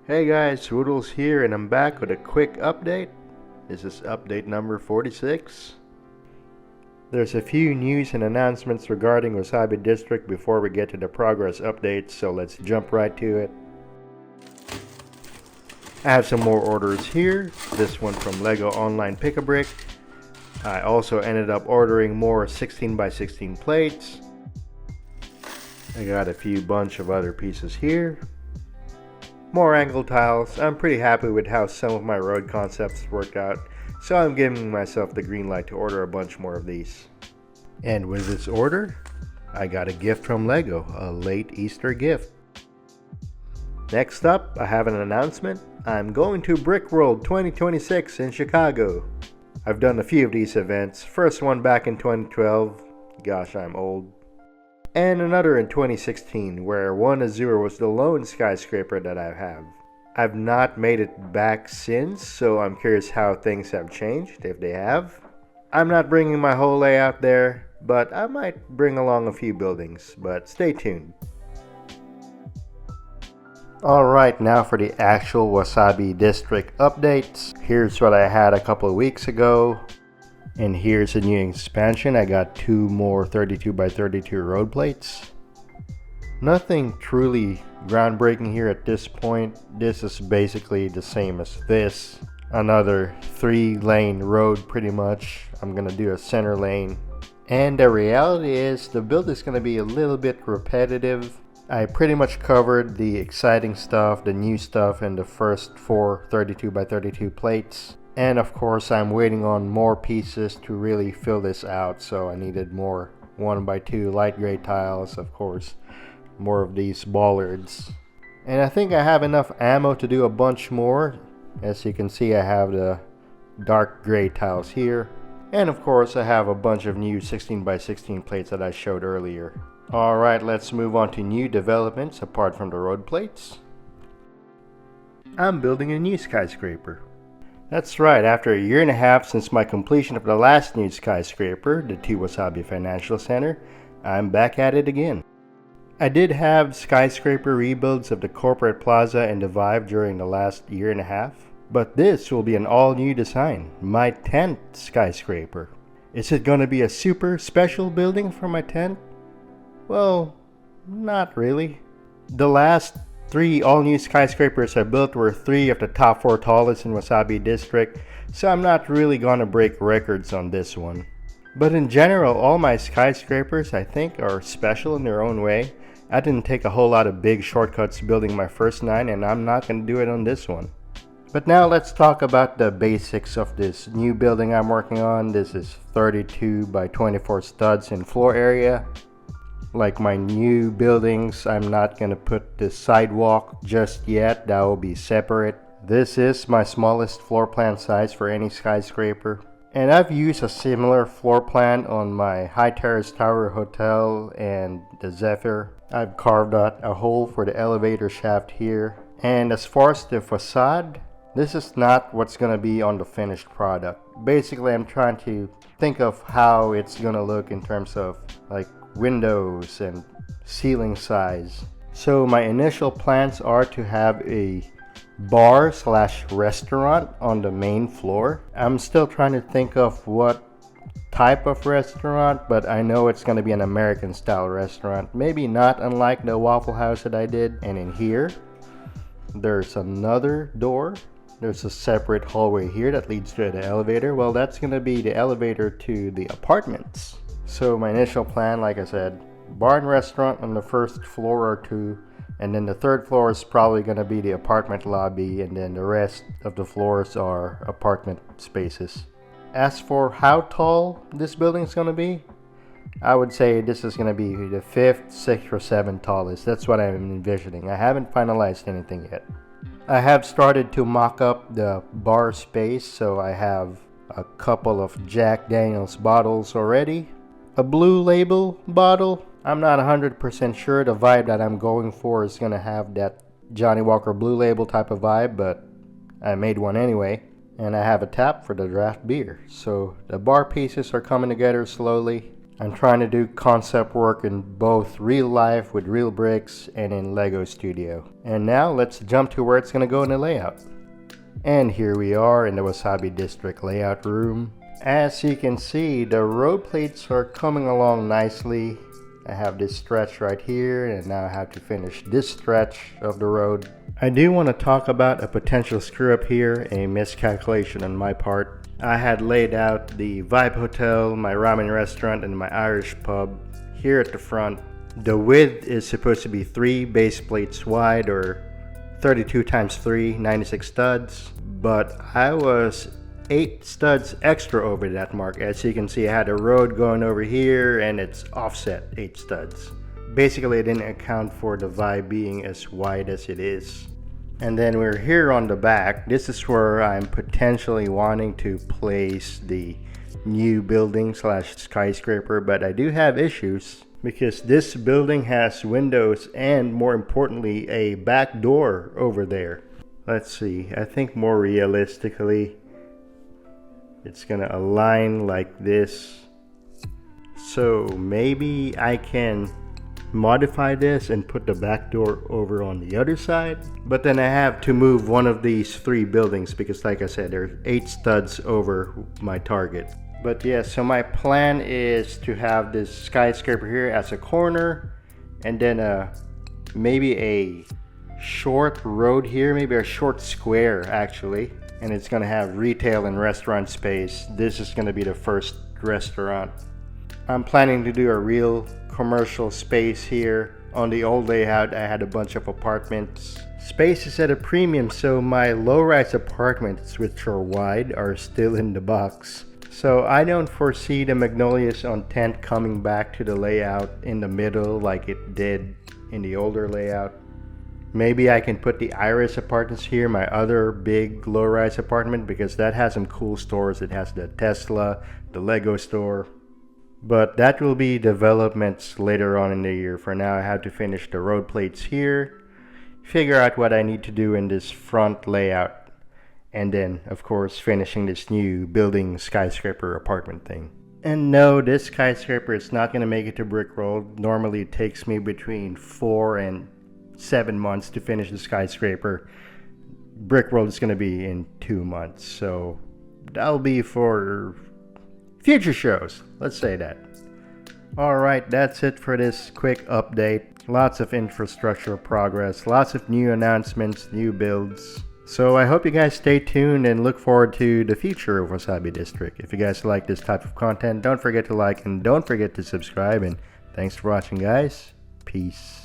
Hey guys, Woodles here, and I'm back with a quick update. This is update number 46. There's a few news and announcements regarding Wasabi District before we get to the progress updates, so let's jump right to it. I have some more orders here. This one from Lego Online Pick-a-Brick. I also ended up ordering more 16x16 plates. I got a few bunch of other pieces here. More angle tiles. I'm pretty happy with how some of my road concepts worked out, so I'm giving myself the green light to order a bunch more of these. And with this order, I got a gift from Lego, a late Easter gift. Next up, I have an announcement. I'm going to Brickworld 2026 in Chicago. I've done a few of these events, first one back in 2012, gosh I'm old, and another in 2016 where 1-0 was the lone skyscraper that I have. I've not made it back since, so I'm curious how things have changed, if they have. I'm not bringing my whole layout there, but I might bring along a few buildings, but stay tuned. Alright, now for the actual Wasabi District updates. Here's what I had a couple of weeks ago. And here's a new expansion. I got 2 more 32x32 road plates. Nothing truly groundbreaking here at this point. This is basically the same as this. Another 3-lane road pretty much. I'm gonna do a center lane. And the reality is the build is gonna be a little bit repetitive. I pretty much covered the exciting stuff, the new stuff in the first 4 32x32 plates. And of course I'm waiting on more pieces to really fill this out, so I needed more 1x2 light gray tiles, of course, more of these bollards. And I think I have enough ammo to do a bunch more. As you can see, I have the dark gray tiles here. And of course I have a bunch of new 16x16 plates that I showed earlier. Alright, let's move on to new developments apart from the road plates. I'm building a new skyscraper. That's right, after a year and a half since my completion of the last new skyscraper, the 2 Wasabi Financial Center, I'm back at it again. I did have skyscraper rebuilds of the corporate plaza and the Vibe during the last year and a half, but this will be an all-new design, my 10th skyscraper. Is it gonna be a super special building for my 10th? Well, not really. The last 3 all-new skyscrapers I built were 3 of the top 4 tallest in Wasabi District, so I'm not really gonna break records on this one. But in general, all my skyscrapers I think are special in their own way. I didn't take a whole lot of big shortcuts building my first 9, and I'm not gonna do it on this one. But now let's talk about the basics of this new building I'm working on. This is 32x24 studs in floor area. Like my new buildings, I'm not gonna put the sidewalk just yet, that will be separate. This is my smallest floor plan size for any skyscraper. And I've used a similar floor plan on my High Terrace Tower Hotel and the Zephyr. I've carved out a hole for the elevator shaft here. And as far as the facade, this is not what's gonna be on the finished product. Basically, I'm trying to think of how it's gonna look in terms of like windows and ceiling size. So my initial plans are to have a bar / restaurant on the main floor. I'm still trying to think of what type of restaurant, but I know it's going to be an American style restaurant, maybe not unlike the Waffle House that I did. And in here there's another door. There's a separate hallway here that leads to the elevator. Well, that's going to be the elevator to the apartments. So my initial plan, like I said, bar and restaurant on the first floor or 2, and then the 3rd floor is probably going to be the apartment lobby, and then the rest of the floors are apartment spaces. As for how tall this building is going to be, I would say this is going to be the 5th, 6th, or 7th tallest. That's what I'm envisioning. I haven't finalized anything yet. I have started to mock up the bar space, so I have a couple of Jack Daniels bottles already. A Blue Label bottle. I'm not 100% sure the vibe that I'm going for is going to have that Johnny Walker Blue Label type of vibe, but I made one anyway. And I have a tap for the draft beer. So the bar pieces are coming together slowly. I'm trying to do concept work in both real life with real bricks and in Lego Studio. And now let's jump to where it's going to go in the layout. And here we are in the Wasabi District layout room. As you can see, the road plates are coming along nicely. I have this stretch right here, and now I have to finish this stretch of the road. I do want to talk about a potential screw up here, a miscalculation on my part. I had laid out the Vibe Hotel, my ramen restaurant, and my Irish pub here at the front. The width is supposed to be 3 base plates wide, or 32 times 3, 96 studs, but I was 8 studs extra over that mark. As you can see, I had a road going over here and it's offset 8 studs. Basically, it didn't account for the Vibe being as wide as it is. And then we're here on the back. This is where I'm potentially wanting to place the new building slash skyscraper, but I do have issues because this building has windows and, more importantly, a back door over there. Let's see, I think more realistically it's gonna align like this. So maybe I can modify this and put the back door over on the other side, but then I have to move one of these 3 buildings because, like I said, there's 8 studs over my target. But yeah, so my plan is to have this skyscraper here as a corner, and then maybe a short road here, maybe a short square actually, and it's gonna have retail and restaurant space. This is gonna be the first restaurant. I'm planning to do a real commercial space here. On the old layout, I had a bunch of apartments. Space is at a premium, so my low-rise apartments, which are wide, are still in the box. So I don't foresee the Magnolias on Tent coming back to the layout in the middle like it did in the older layout. Maybe I can put the Iris apartments here, my other big low-rise apartment, because that has some cool stores. It has the Tesla, the Lego store. But that will be developments later on in the year. For now, I have to finish the road plates here, figure out what I need to do in this front layout, and then, of course, finishing this new building skyscraper apartment thing. And no, this skyscraper is not going to make it to Brickworld. Normally, it takes me between 4 and 7 months to finish the skyscraper. Brickworld is going to be in 2 months, so that'll be for future shows, let's say that. Alright, that's it for this quick update. Lots of infrastructure progress, lots of new announcements, new builds. So I hope you guys stay tuned and look forward to the future of Wasabi District. If you guys like this type of content, don't forget to like and don't forget to subscribe. And thanks for watching, guys. Peace.